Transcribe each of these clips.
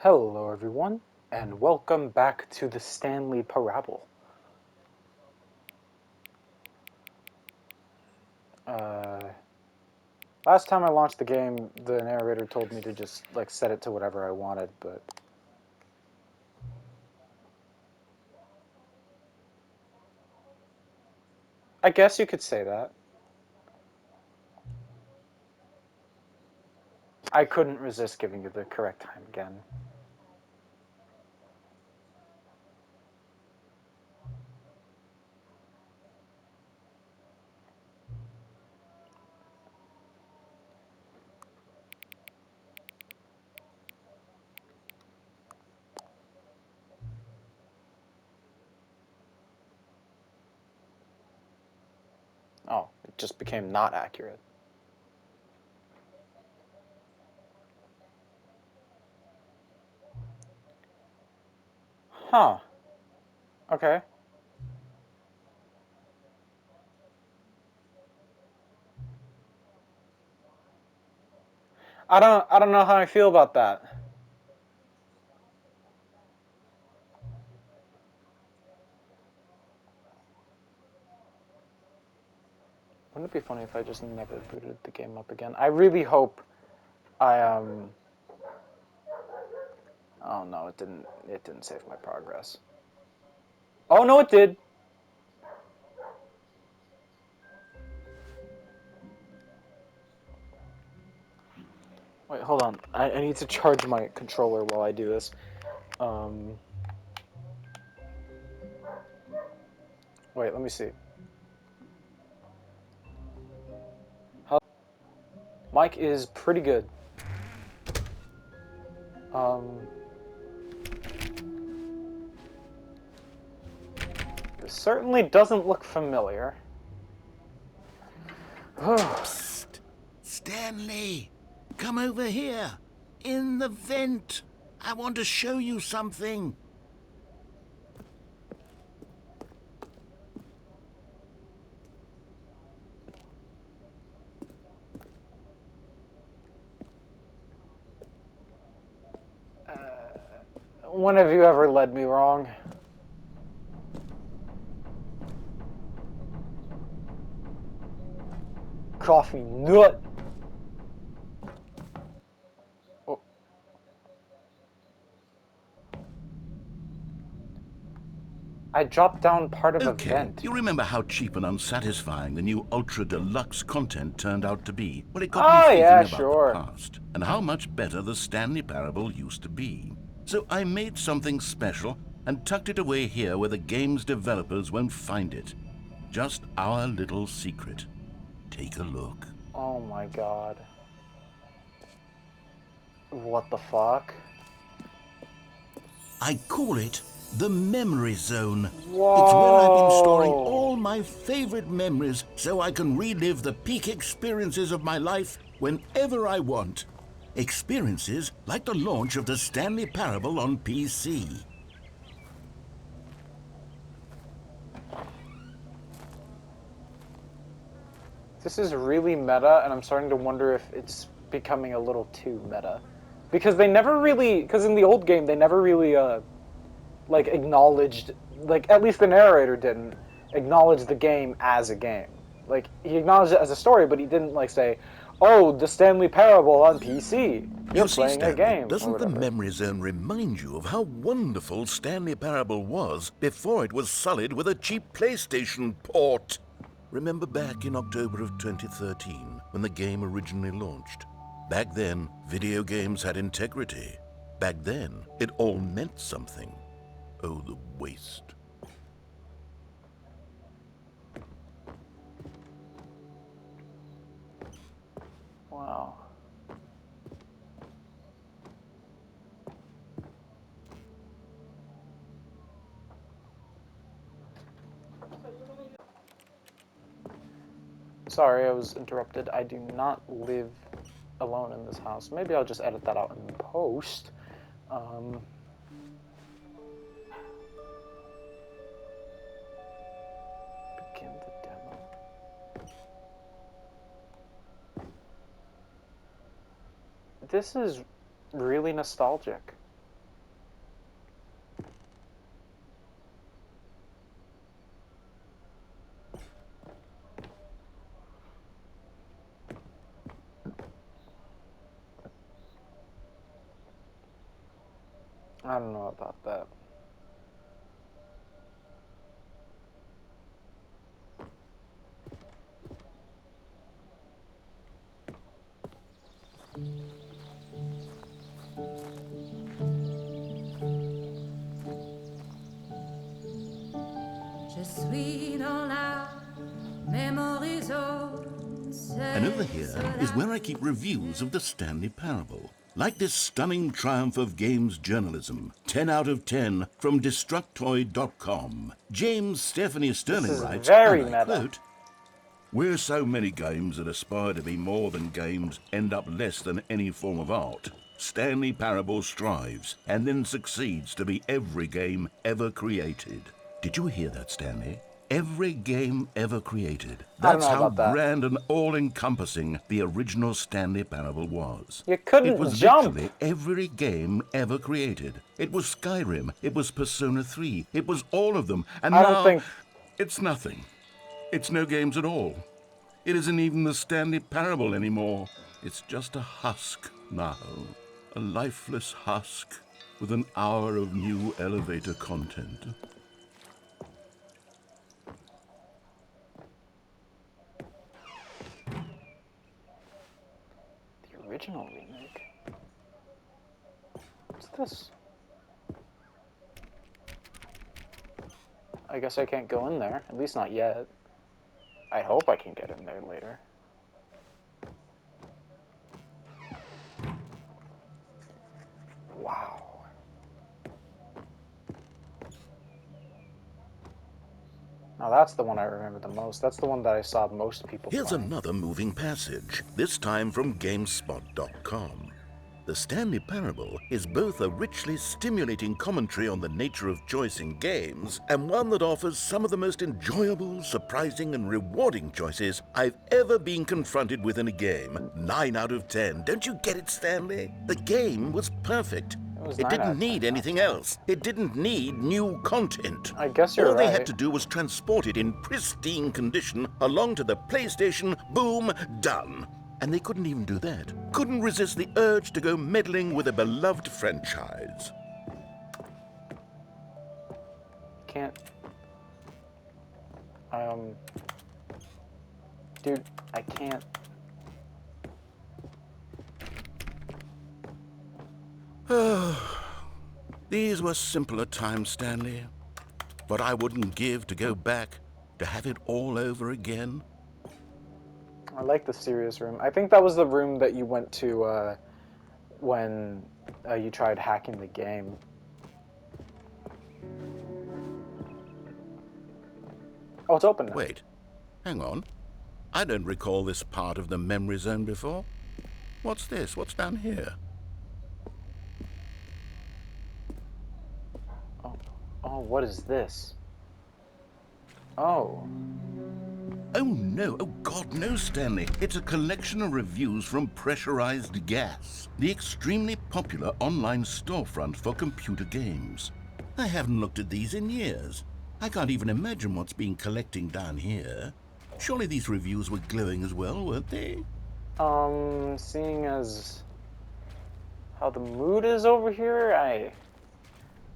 Hello everyone, and welcome back to the Stanley Parable. Last time I launched the game, the narrator told me to just, set it to whatever I wanted, but... I guess you could say that. I couldn't resist giving you the correct time again. Oh, it just became not accurate. Huh. Okay. I don't know how I feel about that. Wouldn't it be funny if I just never booted the game up again? I really hope I Oh no, it didn't save my progress. Oh no, it did. Wait, hold on. I need to charge my controller while I do this. Wait, let me see. Mic is pretty good. This certainly doesn't look familiar. Psst! Stanley! Come over here! In the vent! I want to show you something! When have you ever led me wrong? Coffee nut! Oh. I dropped down part of a vent. You remember how cheap and unsatisfying the new Ultra Deluxe content turned out to be? Well, it got Oh, me yeah, thinking about sure. the past and how much better the Stanley Parable used to be. So I made something special and tucked it away here where the game's developers won't find it. Just our little secret. Take a look. Oh my god. What the fuck? I call it the memory zone. Whoa. It's where I've been storing all my favorite memories so I can relive the peak experiences of my life whenever I want. Experiences like the launch of the Stanley Parable on PC. This is really meta, and I'm starting to wonder if it's becoming a little too meta. Because they never really, because in the old game, they never really, acknowledged, at least the narrator didn't, acknowledge the game as a game. Like, he acknowledged it as a story, but he didn't, say, oh, the Stanley Parable on PC. You're playing Stanley, a game, doesn't the memory zone remind you of how wonderful Stanley Parable was before it was sullied with a cheap PlayStation port? Remember back in October of 2013, when the game originally launched? Back then, video games had integrity. Back then, it all meant something. Oh, the waste. Wow. Sorry, I was interrupted. I do not live alone in this house. Maybe I'll just edit that out in post. Begin the demo. This is really nostalgic. I don't know about that. And over here is where I keep reviews of the Stanley Parable. Like this stunning triumph of games journalism, 10 out of 10 from Destructoid.com. James Stephanie Sterling This is writes, very and I meta. quote, "Where so many games that aspire to be more than games end up less than any form of art, Stanley Parable strives and then succeeds to be every game ever created." Did you hear that, Stanley? Every game ever created. I don't That's know how about that. grand and all-encompassing the original Stanley Parable was. You couldn't It was jump. literally every game ever created. It was Skyrim, it was Persona 3, it was all of them. And I now, don't think... it's nothing. It's no games at all. It isn't even the Stanley Parable anymore. It's just a husk now. A lifeless husk with an hour of new elevator content. The original remake? What's this? I guess I can't go in there. At least not yet. I hope I can get in there later. Wow. Now that's the one I remember the most. That's the one that I saw most people Here's playing. another moving passage, this time from GameSpot.com. The Stanley Parable is both a richly stimulating commentary on the nature of choice in games and one that offers some of the most enjoyable, surprising, and rewarding choices I've ever been confronted with in a game. 9 out of 10. Don't you get it, Stanley? The game was perfect. was It 9 out didn't of need 10. anything else. It didn't need new content. I guess you're All they right. had to do was transport it in pristine condition along to the PlayStation. Boom, done. And they couldn't even do that. Couldn't resist the urge to go meddling with a beloved franchise. Can't. Dude, I can't. These were simpler times, Stanley. But I wouldn't give to go back, to have it all over again. I like the serious room. I think that was the room that you went to when you tried hacking the game. Oh, it's open now. Wait, hang on. I don't recall this part of the memory zone before. What's this? What's down here? Oh, what is this? Oh. Oh no, oh God, no, Stanley. It's a collection of reviews from Pressurized Gas, the extremely popular online storefront for computer games. I haven't looked at these in years. I can't even imagine what's been collecting down here. Surely these reviews were glowing as well, weren't they? Seeing as how the mood is over here, I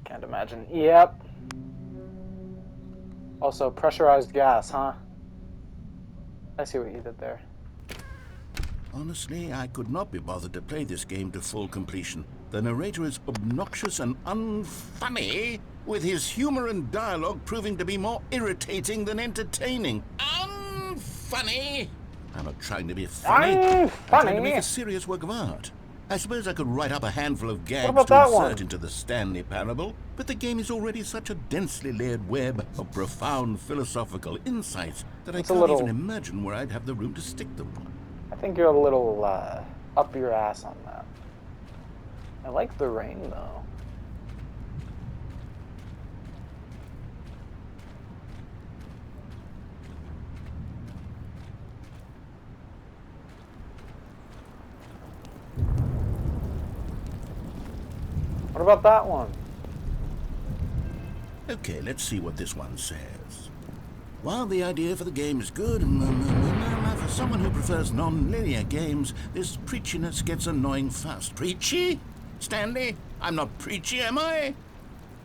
can't imagine. Yep. Also, pressurized gas, huh? I see what you did there. Honestly, I could not be bothered to play this game to full completion. The narrator is obnoxious and unfunny, with his humor and dialogue proving to be more irritating than entertaining. Unfunny! I'm not trying to be funny. I'm trying to make a serious work of art. I suppose I could write up a handful of gags to insert into the Stanley Parable, but the game is already such a densely layered web of profound philosophical insights that I can't even imagine where I'd have the room to stick them. I think you're a little up your ass on that. I like the rain, though. What about that one? Okay, let's see what this one says. While the idea for the game is good, for someone who prefers non-linear games, this preachiness gets annoying fast. Preachy? Stanley, I'm not preachy, am I?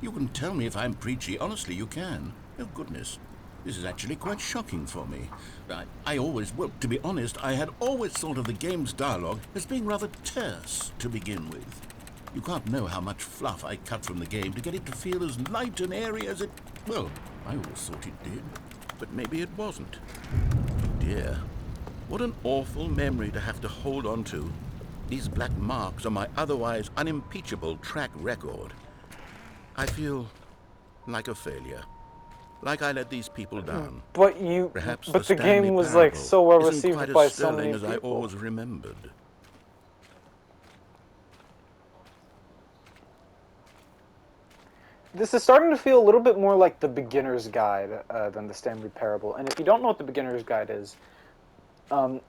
You can tell me if I'm preachy. Honestly, you can. Oh, goodness. This is actually quite shocking for me. Well, to be honest, I had always thought of the game's dialogue as being rather terse to begin with. You can't know how much fluff I cut from the game to get it to feel as light and airy as it... Well, I always thought it did. But maybe it wasn't. Oh, dear. What an awful memory to have to hold on to. These black marks on my otherwise unimpeachable track record. I feel like a failure. Like I let these people down. But Perhaps but the Stanley game was like parable so well isn't received quite by as so many sterling as I people. always remembered. This is starting to feel a little bit more like the beginner's guide than the Stanley Parable. And if you don't know what the beginner's guide is,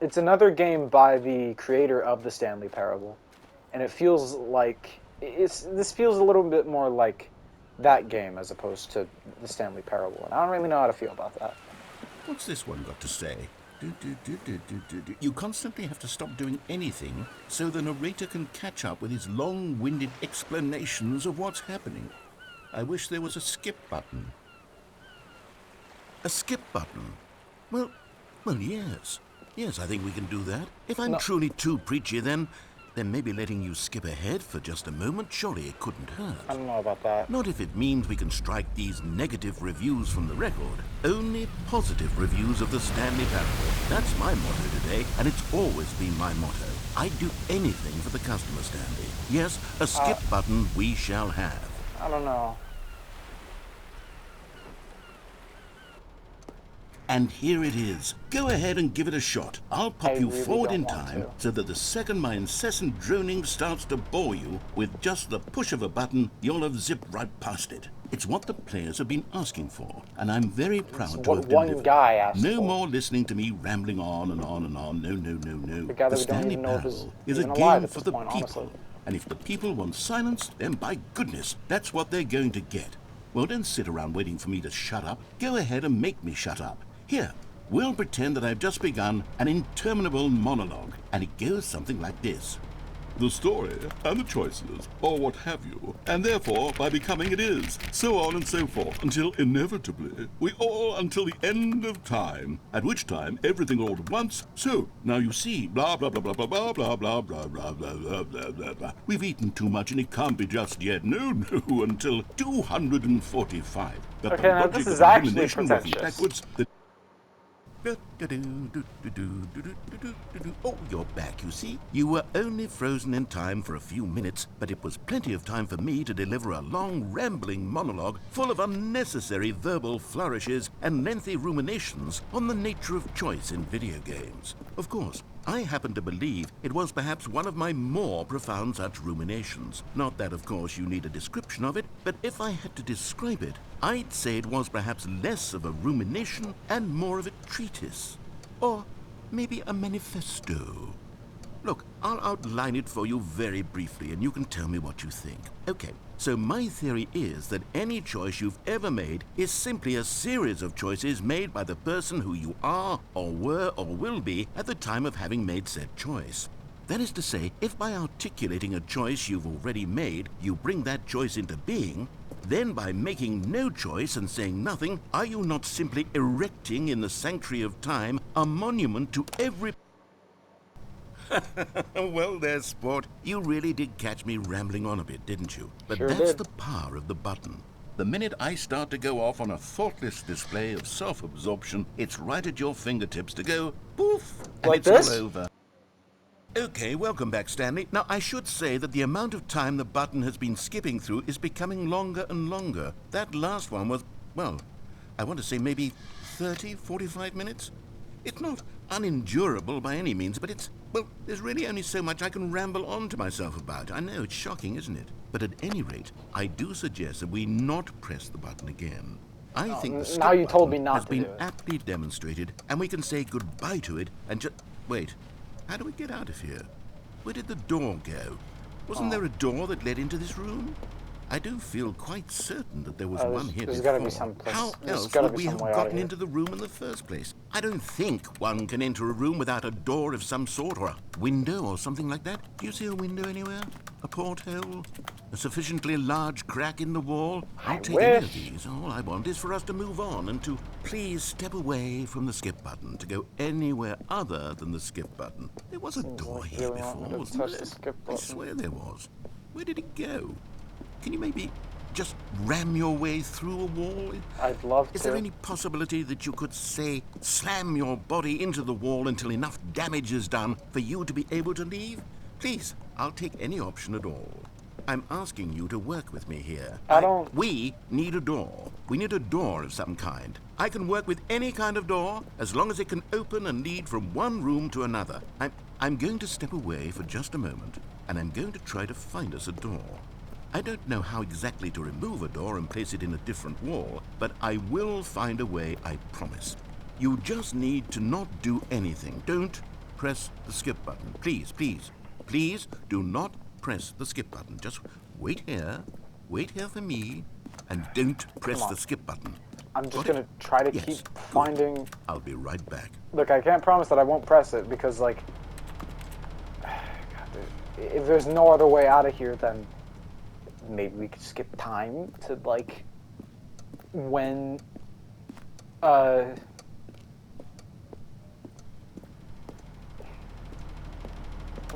it's another game by the creator of the Stanley Parable, and it feels like this feels a little bit more like that game as opposed to the Stanley Parable, and I don't really know how to feel about that. What's this one got to say? You constantly have to stop doing anything so the narrator can catch up with his long-winded explanations of what's happening. I wish there was a skip button. A skip button? Well, yes. Yes, I think we can do that. If I'm truly too preachy, then maybe letting you skip ahead for just a moment, surely it couldn't hurt. I don't know about that. Not if it means we can strike these negative reviews from the record. Only positive reviews of the Stanley Parable. That's my motto today, and it's always been my motto. I'd do anything for the customer, Stanley. Yes, a skip button we shall have. I don't know. And here it is. Go ahead and give it a shot. I'll pop you really forward don't in want time to. so that the second my incessant droning starts to bore you, with just the push of a button, you'll have zipped right past it. It's what the players have been asking for, and I'm very proud to What have one delivered. guy asked No for. more listening to me rambling on and on and on. No. The guy that we don't Stanley even know if Parable is is a even alive game at for this the point, people. honestly. And if the people want silence, then by goodness, that's what they're going to get. Well, don't sit around waiting for me to shut up. Go ahead and make me shut up. Here, we'll pretend that I've just begun an interminable monologue, and it goes something like this. The story, and the choices, or what have you, and therefore, by becoming it is, so on and so forth, until inevitably, we all until the end of time, at which time everything all at once, so, now you see, blah blah blah blah blah blah blah blah blah blah blah blah blah blah blah. We've eaten too much and it can't be just yet, no, until 245. But Okay, the now logic this of is actually elimination working pretentious. backwards, Oh, you're back, you see. You were only frozen in time for a few minutes, but it was plenty of time for me to deliver a long, rambling monologue full of unnecessary verbal flourishes and lengthy ruminations on the nature of choice in video games. Of course, I happen to believe it was perhaps one of my more profound such ruminations. Not that, of course, you need a description of it, but if I had to describe it, I'd say it was perhaps less of a rumination and more of a treatise. Or maybe a manifesto. Look, I'll outline it for you very briefly, and you can tell me what you think. Okay, so my theory is that any choice you've ever made is simply a series of choices made by the person who you are, or were, or will be at the time of having made said choice. That is to say, if by articulating a choice you've already made, you bring that choice into being, then by making no choice and saying nothing, are you not simply erecting in the sanctuary of time a monument to every... Well there, sport. You really did catch me rambling on a bit, didn't you? But Sure that's did. the power of the button. The minute I start to go off on a thoughtless display of self-absorption, it's right at your fingertips to go poof, and Like it's this? all over. Okay, welcome back, Stanley. Now, I should say that the amount of time the button has been skipping through is becoming longer and longer. That last one was, well, I want to say maybe 30, 45 minutes? It's not unendurable by any means, but it's, well, there's really only so much I can ramble on to myself about. I know, it's shocking, isn't it? But at any rate, I do suggest that we not press the button again. I think the skip now you told button me not has to been do it. aptly demonstrated, and we can say goodbye to it and just... Wait, how do we get out of here? Where did the door go? Wasn't there a door that led into this room? I do feel quite certain that there was one here there's before. gotta be some place- How there's else gotta would be we some have way out of gotten here. into the room in the first place? I don't think one can enter a room without a door of some sort or a window or something like that. Do you see a window anywhere? A porthole? A sufficiently large crack in the wall? I'll I take any of wish. these. All I want is for us to move on and to please step away from the skip button, to go anywhere other than the skip button. There was a Seems door like you here really want me before, to wasn't touch there? the skip I button. swear there was. Where did it go? Can you maybe just ram your way through a wall? I'd love Is to. there any possibility that you could, say, slam your body into the wall until enough damage is done for you to be able to leave? Please, I'll take any option at all. I'm asking you to work with me here. We need a door. We need a door of some kind. I can work with any kind of door as long as it can open and lead from one room to another. I'm going to step away for just a moment, and I'm going to try to find us a door. I don't know how exactly to remove a door and place it in a different wall, but I will find a way, I promise. You just need to not do anything. Don't press the skip button. Please, please, please do not press the skip button. Just wait here for me, and don't press the skip button. I'm just gonna try to keep finding... I'll be right back. Look, I can't promise that I won't press it, because, like... God, if there's no other way out of here, then... maybe we could skip time to, like... when...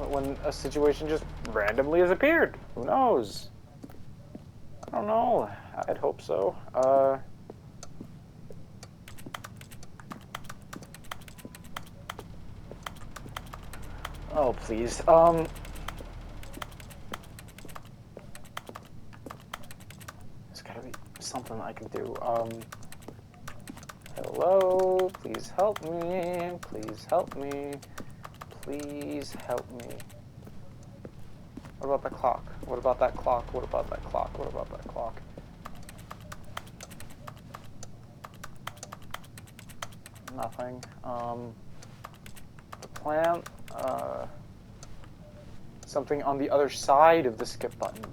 when a situation just randomly has appeared. Who knows? I don't know. I'd hope so. Oh, please. There's gotta be something I can do. Hello? Please help me. Please help me. Please help me. What about the clock? What about that clock? What about that clock? What about that clock? Nothing. The plant. Something on the other side of the skip button.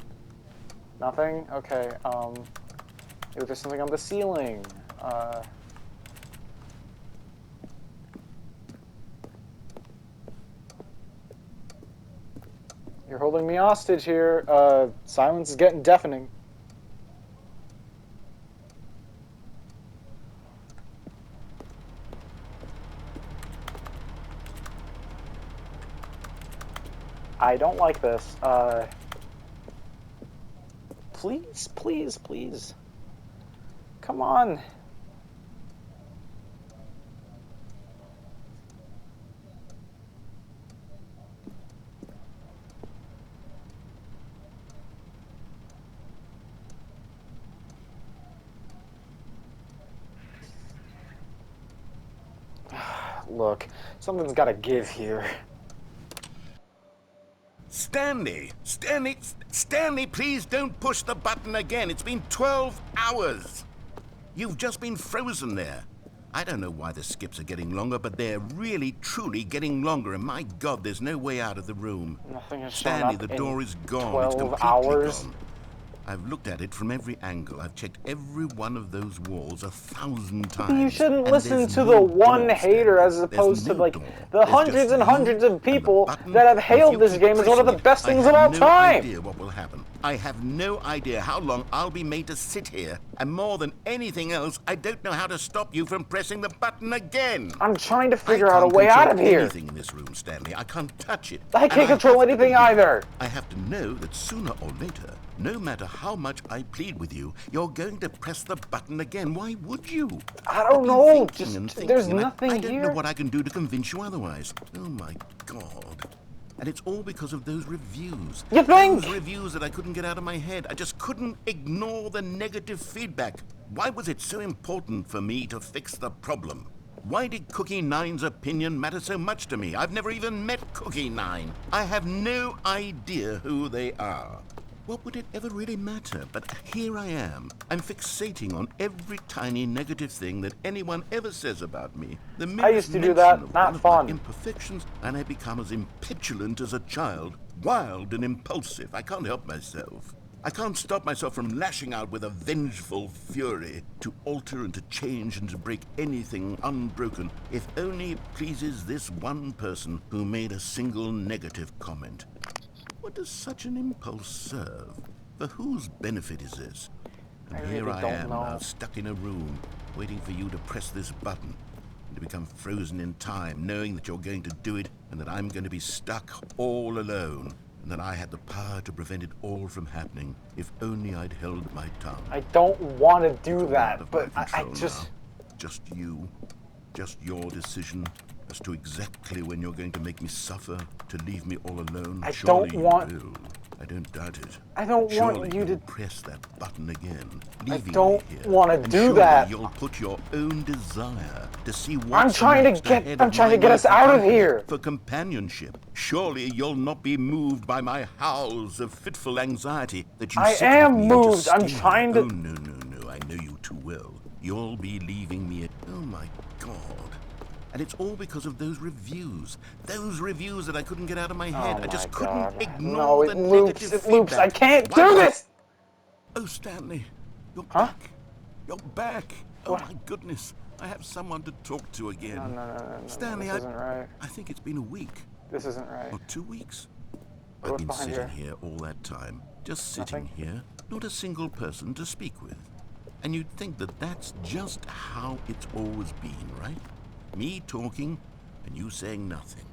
Nothing? Okay. Maybe there's something on the ceiling. You're holding me hostage here. Silence is getting deafening. I don't like this. Please, please, please. Come on. Look, something's gotta give here. Stanley! Stanley, please don't push the button again. It's been 12 hours. You've just been frozen there. I don't know why the skips are getting longer, but they're really, truly getting longer. And my God, there's no way out of the room. Nothing has shown Stanley, up the in door is gone. 12 It's completely hours. gone. I've looked at it from every angle. I've checked every one of those walls 1,000 times. You shouldn't and listen there's to no the one door, hater Stanley. as opposed to, There's no like, door. the There's hundreds just and you hundreds of and the people button, that have and if hailed you this keep game as one of the pressing it, best things of I all have no time. idea what will happen. I have no idea how long I'll be made to sit here. And more than anything else, I don't know how to stop you from pressing the button again. I'm trying to I figure out a can't way out of control here. anything in this room, Stanley. I can't touch it. I And can't control have to anything believe- either. I have to know that sooner or later, no matter how much I plead with you, you're going to press the button again. Why would you? I don't I've been know. thinking Just and thinking, there's and nothing I don't here. know what I can do to convince you otherwise. Oh my God. And it's all because of those reviews. You think? Those reviews that I couldn't get out of my head. I just couldn't ignore the negative feedback. Why was it so important for me to fix the problem? Why did Cookie Nine's opinion matter so much to me? I've never even met Cookie Nine. I have no idea who they are. What would it ever really matter? But here I am. I'm fixating on every tiny negative thing that anyone ever says about me. The I used to do that. of Not one of fun. my imperfections, and I become as impetulant as a child, wild and impulsive. I can't help myself. I can't stop myself from lashing out with a vengeful fury to alter and to change and to break anything unbroken, if only it pleases this one person who made a single negative comment. What does such an impulse serve? For whose benefit is this? And I here really I don't am know. now, stuck in a room, waiting for you to press this button, and to become frozen in time, knowing that you're going to do it, and that I'm going to be stuck all alone, and that I had the power to prevent it all from happening, if only I'd held my tongue. I don't want to do It's all out that, of but my I control just... now. Just you. Just your decision as to exactly when you're going to make me suffer, to leave me all alone. I Surely don't want... you will. I don't doubt it. I don't Surely want you to... you'll press that button again, I leaving don't me here. want to And do surely that. you'll put your own desire to see I'm what's trying to next get... ahead I'm of trying my to get need us for out of company, here. for companionship. Surely you'll not be moved by my howls of fitful anxiety that you I sit am with me and just moved. I'm stare. trying to... Oh, no. I know you too well. You'll be leaving me. Oh, my God. And it's all because of those reviews. Those reviews that I couldn't get out of my head. Oh I just my couldn't God. ignore No, the it loops. negative It loops. I feedback. can't Why do would this. Oh, Stanley, you're Huh? back. You're back. Oh, What? my goodness. I have someone to talk to again. No. Stanley, This isn't right. I think it's been a week. This isn't right. Or 2 weeks. What's I've been behind sitting here? here all that time. Just sitting Nothing? here. Not a single person to speak with. And you'd think that that's just how it's always been, right? Me talking and you saying nothing.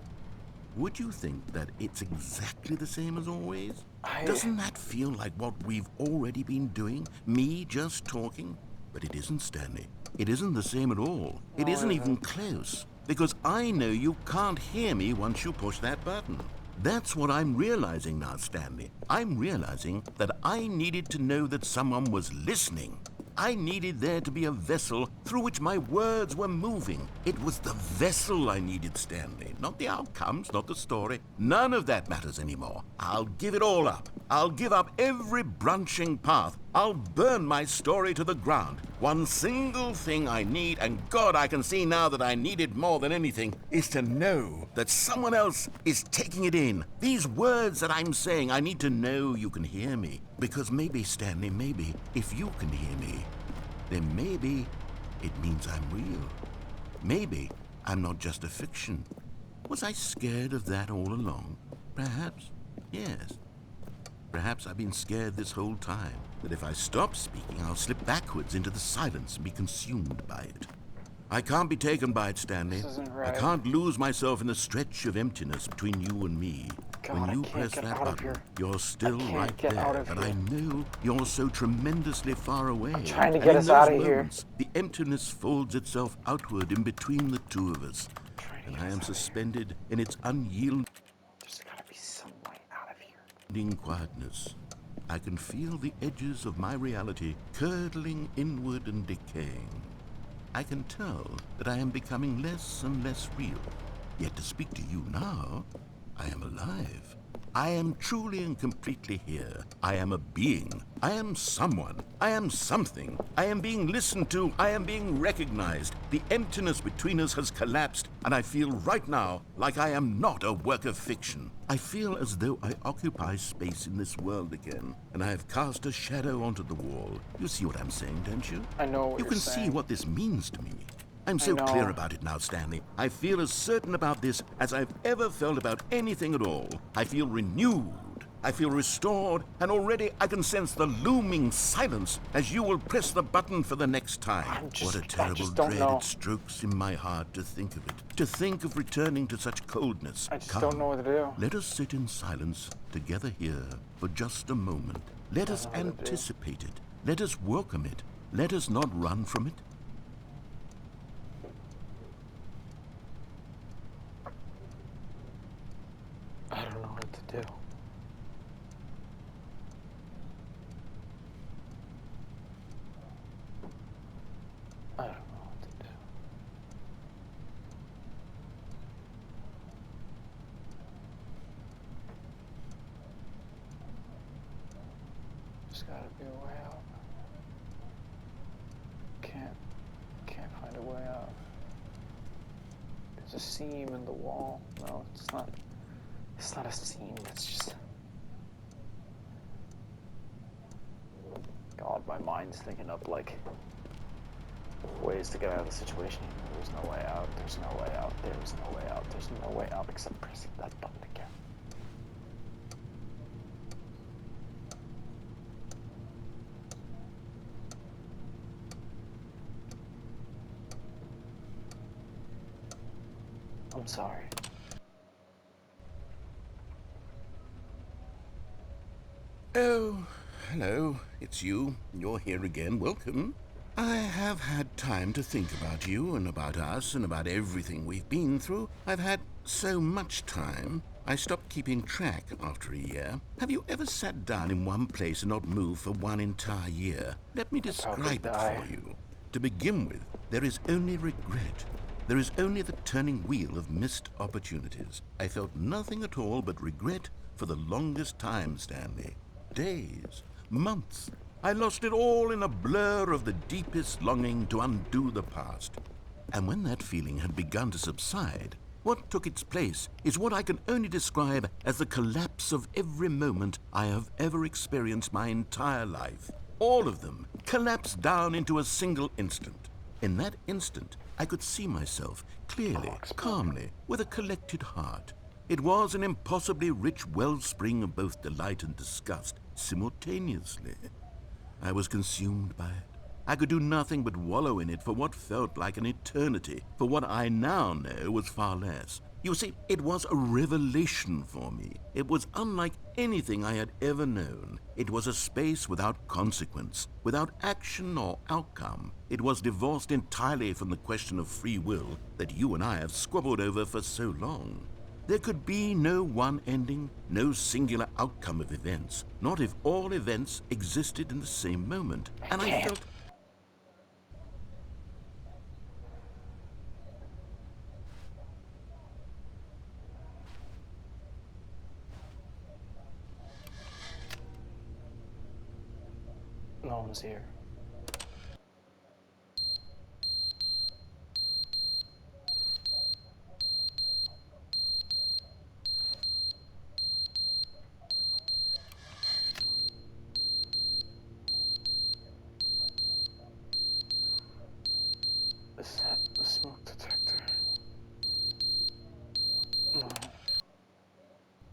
Would you think that it's exactly the same as always? Doesn't that feel like what we've already been doing? Me just talking? But it isn't, Stanley. It isn't the same at all. It isn't even close. Because I know you can't hear me once you push that button. That's what I'm realizing now, Stanley. I'm realizing that I needed to know that someone was listening. I needed there to be a vessel through which my words were moving. It was the vessel I needed, Stanley. Not the outcomes, not the story. None of that matters anymore. I'll give it all up. I'll give up every branching path. I'll burn my story to the ground. One single thing I need, and God, I can see now that I need it more than anything, is to know that someone else is taking it in. These words that I'm saying, I need to know you can hear me. Because maybe, Stanley, maybe, if you can hear me, then maybe it means I'm real. Maybe I'm not just a fiction. Was I scared of that all along? Perhaps, yes. Perhaps I've been scared this whole time, that if I stop speaking, I'll slip backwards into the silence and be consumed by it. I can't be taken by it, Stanley. This isn't right. I can't lose myself in the stretch of emptiness between you and me. God, when you I can't press get that out of button, here. you're still I can't right get there, out of but here. I know you're so tremendously far away. I'm trying to And get in us those out of here. moments, the emptiness folds itself outward in between the two of us, Trying to and get I us am out of here. suspended in its unyielding There's gotta be some way out of here. quietness. I can feel the edges of my reality curdling inward and decaying. I can tell that I am becoming less and less real. Yet to speak to you now, I am alive. I am truly and completely here. I am a being. I am someone. I am something. I am being listened to. I am being recognized. The emptiness between us has collapsed, and I feel right now like I am not a work of fiction. I feel as though I occupy space in this world again, and I have cast a shadow onto the wall. You see what I'm saying, don't you? I know what You you're can saying. see what this means to me. I'm so know. clear about it now, Stanley. I feel as certain about this as I've ever felt about anything at all. I feel renewed. I feel restored, and already I can sense the looming silence as you will press the button for the next time. What a I terrible just don't dread know. it strokes in my heart to think of it. To think of returning to such coldness. I just Come, don't know what to do. let us sit in silence together here for just a moment. Let us know what to do. anticipate it. Let us welcome it. Let us not run from it. I don't know what to do. I don't know what to do. There's gotta be a way out. Can't find a way out. There's a seam in the wall. No, it's not. It's not a seam. It's just. God, my mind's thinking up like ways to get out of the situation. There's no way out. There's no way out. There's no way out. There's no way out except pressing that button again. I'm sorry. Oh, hello. It's you. You're here again. Welcome. I have had time to think about you and about us and about everything we've been through. I've had so much time. I stopped keeping track after a year. Have you ever sat down in one place and not moved for one entire year? Let me I'd probably describe it die. for you. To begin with, there is only regret. There is only the turning wheel of missed opportunities. I felt nothing at all but regret for the longest time, Stanley. Days, months. I lost it all in a blur of the deepest longing to undo the past. And when that feeling had begun to subside, what took its place is what I can only describe as the collapse of every moment I have ever experienced my entire life. All of them collapsed down into a single instant. In that instant, I could see myself clearly, calmly, with a collected heart. It was an impossibly rich wellspring of both delight and disgust simultaneously. I was consumed by it. I could do nothing but wallow in it for what felt like an eternity, for what I now know was far less. You see, it was a revelation for me. It was unlike anything I had ever known. It was a space without consequence, without action or outcome. It was divorced entirely from the question of free will that you and I have squabbled over for so long. There could be no one ending, no singular outcome of events, not if all events existed in the same moment. And I felt... No one's here. Is that the smoke detector? No.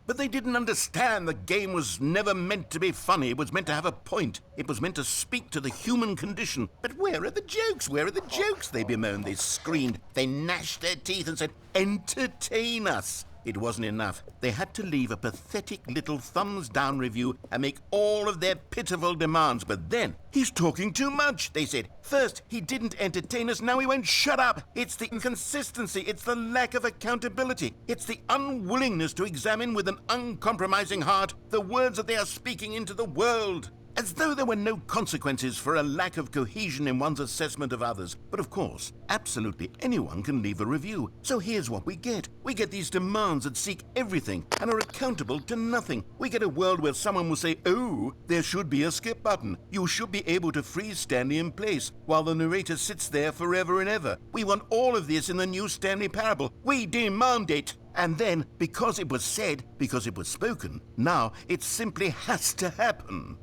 But they didn't understand the game was never meant to be funny. It was meant to have a point. It was meant to speak to the human condition. But where are the jokes? Where are the jokes? They bemoaned, they screamed, they gnashed their teeth and said, entertain us. It wasn't enough. They had to leave a pathetic little thumbs-down review and make all of their pitiful demands. But then, he's talking too much, they said. First, he didn't entertain us, now he won't shut up. It's the inconsistency, it's the lack of accountability. It's the unwillingness to examine with an uncompromising heart the words that they are speaking into the world. As though there were no consequences for a lack of cohesion in one's assessment of others. But of course, absolutely anyone can leave a review. So here's what we get. We get these demands that seek everything and are accountable to nothing. We get a world where someone will say, oh, there should be a skip button. You should be able to freeze Stanley in place while the narrator sits there forever and ever. We want all of this in the new Stanley Parable. We demand it. And then, because it was said, because it was spoken, now it simply has to happen.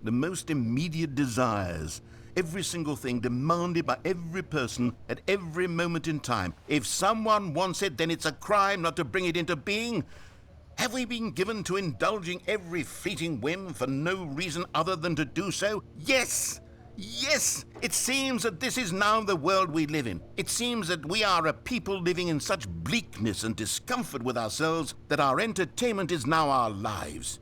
The most immediate desires, every single thing demanded by every person at every moment in time. If someone wants it, then it's a crime not to bring it into being. Have we been given to indulging every fleeting whim for no reason other than to do so? Yes! Yes! It seems that this is now the world we live in. It seems that we are a people living in such bleakness and discomfort with ourselves that our entertainment is now our lives.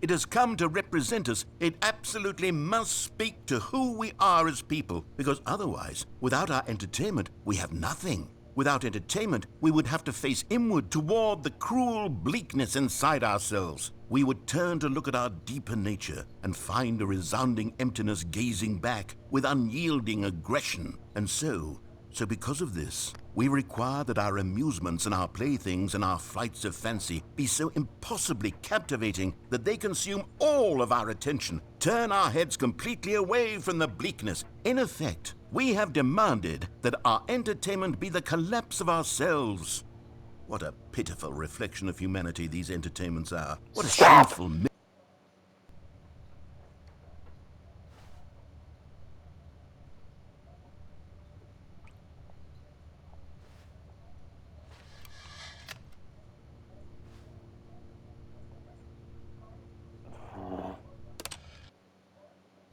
It has come to represent us. It absolutely must speak to who we are as people, because otherwise, without our entertainment, we have nothing. Without entertainment, we would have to face inward toward the cruel bleakness inside ourselves. We would turn to look at our deeper nature and find a resounding emptiness gazing back with unyielding aggression. And so because of this, we require that our amusements and our playthings and our flights of fancy be so impossibly captivating that they consume all of our attention, turn our heads completely away from the bleakness. In effect, we have demanded that our entertainment be the collapse of ourselves. What a pitiful reflection of humanity these entertainments are. What a shameful...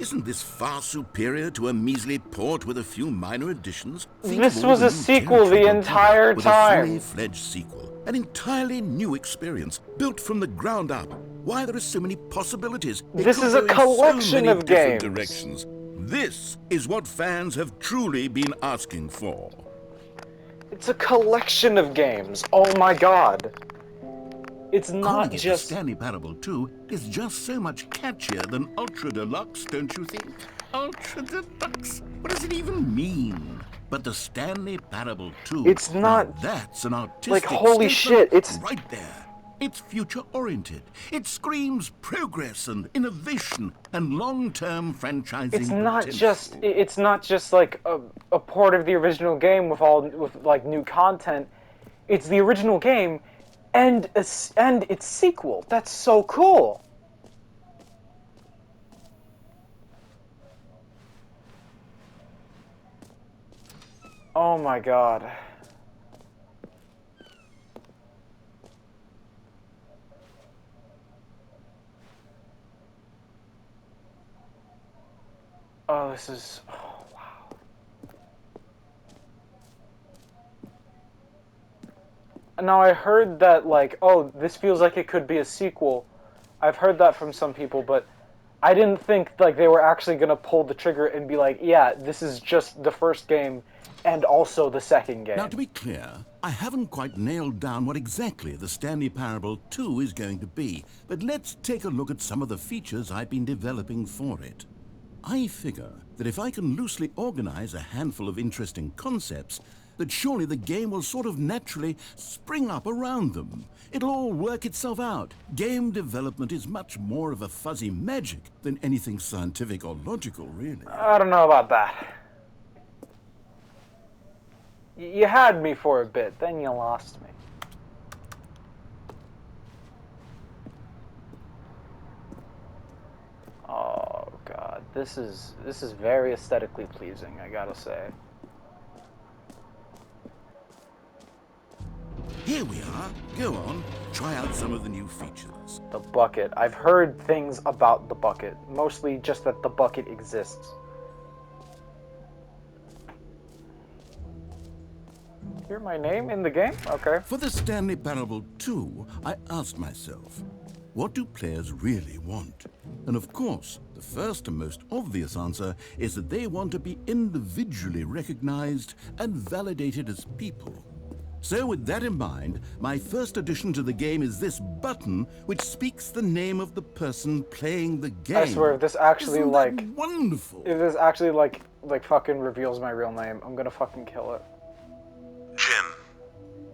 Isn't this far superior to a measly port with a few minor additions? Think This of all was the a new sequel territory the on offer entire with a fully time. fledged sequel. An entirely new experience, built from the ground up. Why, there are so many possibilities. It This could is a go in so collection many of different games. directions. This is what fans have truly been asking for. It's a collection of games. Oh my god. It's Calling not it the just... Stanley Parable 2 is just so much catchier than Ultra Deluxe, don't you think? Ultra Deluxe? What does it even mean? But the Stanley Parable 2, It's now not... that's an Like, artistic holy statement shit, it's... right there. It's future-oriented. It screams progress and innovation and long-term franchising potential. It's not just like a port of the original game with like new content. It's the original game and its sequel. That's so cool. Oh my god. Oh, this is... Oh, wow. Now, I heard that, like, oh, this feels like it could be a sequel. I've heard that from some people, but I didn't think, like, they were actually gonna pull the trigger and be like, yeah, this is just the first game and also the second game. Now, to be clear, I haven't quite nailed down what exactly the Stanley Parable 2 is going to be, but let's take a look at some of the features I've been developing for it. I figure that if I can loosely organize a handful of interesting concepts, that surely the game will sort of naturally spring up around them. It'll all work itself out. Game development is much more of a fuzzy magic than anything scientific or logical, really. I don't know about that. You had me for a bit, then you lost me. Oh god, this is very aesthetically pleasing, I gotta say. Here we are. Go on, try out some of the new features. The bucket. I've heard things about the bucket, mostly just that the bucket exists. Hear my name in the game? Okay. For the Stanley Parable 2, I asked myself, what do players really want? And of course, the first and most obvious answer is that they want to be individually recognized and validated as people. So with that in mind, my first addition to the game is this button which speaks the name of the person playing the game. I swear, if this actually Isn't like that wonderful? if this actually like fucking reveals my real name, I'm gonna fucking kill it. Jim.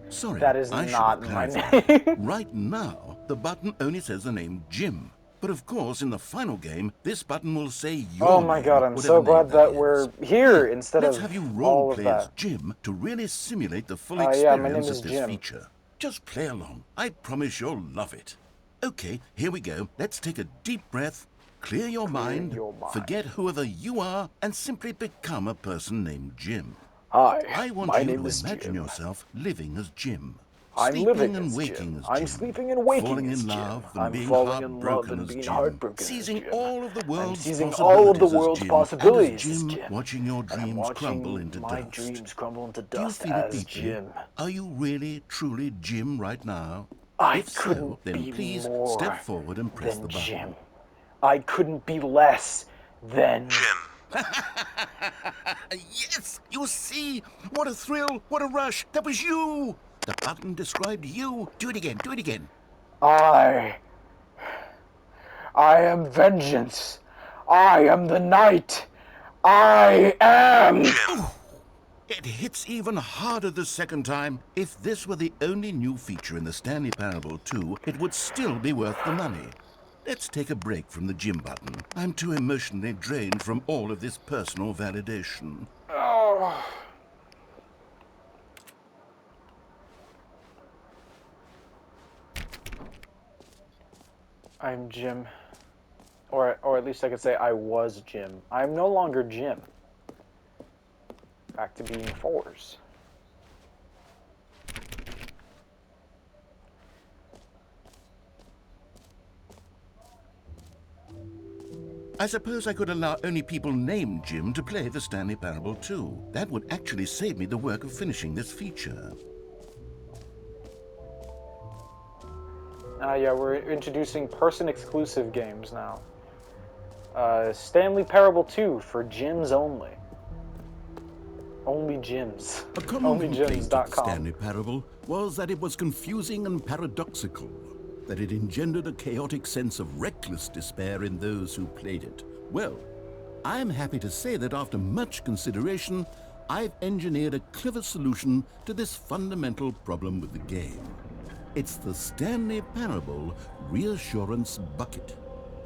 Sorry, That is I should not have my clarified. name. Right now, the button only says the name Jim. But of course, in the final game, this button will say your Oh my name, god, I'm whatever so name glad that we're is. here instead Let's of have you all role of play as that. Jim to really simulate the full Yeah, my name experience is of this Jim. feature. Just play along. I promise you'll love it. Okay, here we go. Let's take a deep breath, clear your mind, your mind. forget whoever you are, and simply become a person named Jim. Hi, I want my you name to is imagine Jim. yourself living as Jim. I'm Sleeping living and as waking Jim. as I'm Jim. sleeping and waking Falling as in Jim. love and I'm being falling in love heartbroken and as being Jim. heartbroken Seizing as Jim. all of the I'm world's seizing all of the possibilities as world's Jim. possibilities And as Jim, as Jim. watching your And I'm dreams crumble watching into my dust. dreams crumble into Do you dust feel it as deeply? Jim. Are you really, truly Jim right now? I If couldn't so, then be please more step forward and press than the button. Jim. I couldn't be less than Jim. Yes! You see? What a thrill! What a rush! That was you! The button described you. Do it again. Do it again. I am vengeance. I am the night. I am. Jim. It hits even harder the second time. If this were the only new feature in the Stanley Parable 2, it would still be worth the money. Let's take a break from the Jim button. I'm too emotionally drained from all of this personal validation. Oh. I'm Jim. Or at least I could say I was Jim. I'm no longer Jim. Back to being fours. I suppose I could allow only people named Jim to play the Stanley Parable 2. That would actually save me the work of finishing this feature. Yeah, we're introducing person-exclusive games now. Stanley Parable 2 for gyms only. Only gyms. A common complaint of the OnlyGyms.com. Stanley Parable was that it was confusing and paradoxical, that it engendered a chaotic sense of reckless despair in those who played it. Well, I am happy to say that after much consideration, I've engineered a clever solution to this fundamental problem with the game. It's the Stanley Parable Reassurance Bucket.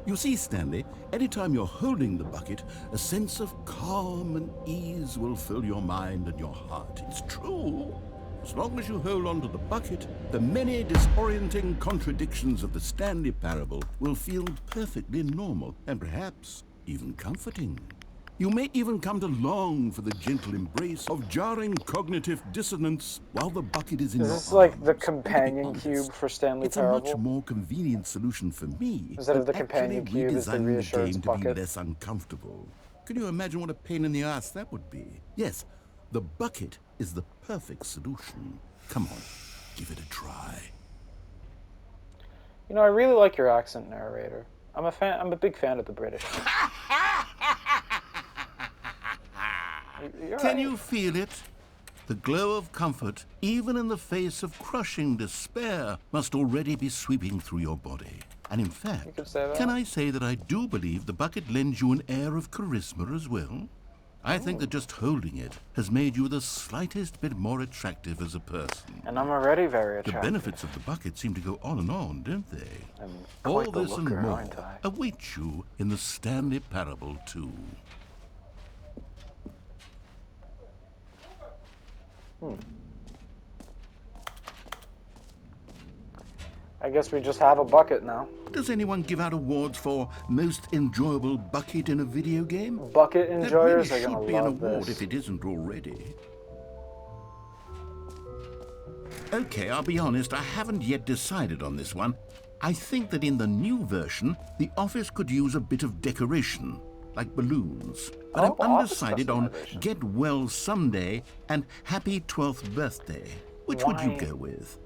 You see, Stanley, anytime you're holding the bucket, a sense of calm and ease will fill your mind and your heart. It's true. As long as you hold on to the bucket, the many disorienting contradictions of the Stanley Parable will feel perfectly normal and perhaps even comforting. You may even come to long for the gentle embrace of jarring cognitive dissonance while the bucket is in Is your this like the arms. And to be companion honest, cube for Stanley it's a much Parable? more convenient solution for me Instead of than the actually companion cube is the redesigning the reassurance game to bucket? be less uncomfortable. Can you imagine what a pain in the ass that would be? Yes, the bucket is the perfect solution. Come on, give it a try. You know, I really like your accent, narrator. I'm a big fan of the British. You're Can right. you feel it? The glow of comfort, even in the face of crushing despair, must already be sweeping through your body. And in fact, could say that. can I say that I do believe the bucket lends you an air of charisma as well? I think that just holding it has made you the slightest bit more attractive as a person. And I'm already very The attractive. benefits of the bucket seem to go on, don't they? I'm All quite the this and looker, more aren't I? await you in the Stanley Parable 2. I guess we just have a bucket now. Does anyone give out awards for most enjoyable bucket in a video game? Bucket That enjoyers really are gonna should be an love award this. if it isn't already. Okay, I'll be honest, I haven't yet decided on this one. I think that in the new version, the office could use a bit of decoration, like balloons. But Oh, I'm office undecided on customization. Get Well Someday and Happy 12th Birthday. Which would you Why- go with?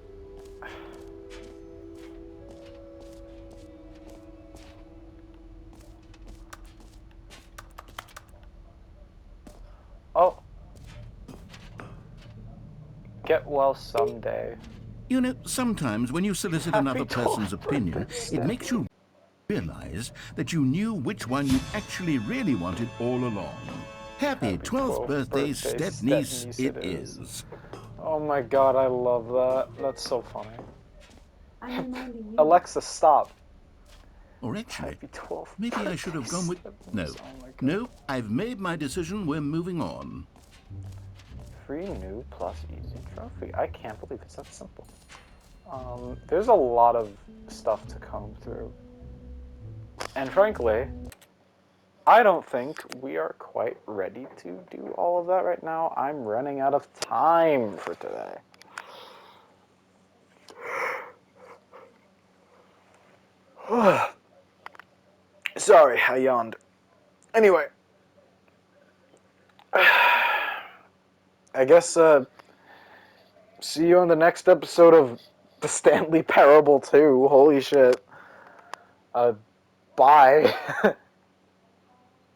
Oh. Get well someday. You know, sometimes when you solicit Happy another person's 12th opinion, birthday. it makes you realize that you knew which one you actually really wanted all along. Happy 12th birthday, step-niece, it is. Oh my god, I love that. That's so funny. I'm reminding you. Alexa, stop. Or actually, Happy 12th. maybe I should have gone with... No, Oh my god. no, I've made my decision, we're moving on. Free new plus easy trophy. I can't believe it's that simple. There's a lot of stuff to comb through. And frankly, I don't think we are quite ready to do all of that right now. I'm running out of time for today. Sorry, I yawned. Anyway. I guess, see you on the next episode of the Stanley Parable 2. Holy shit. Bye.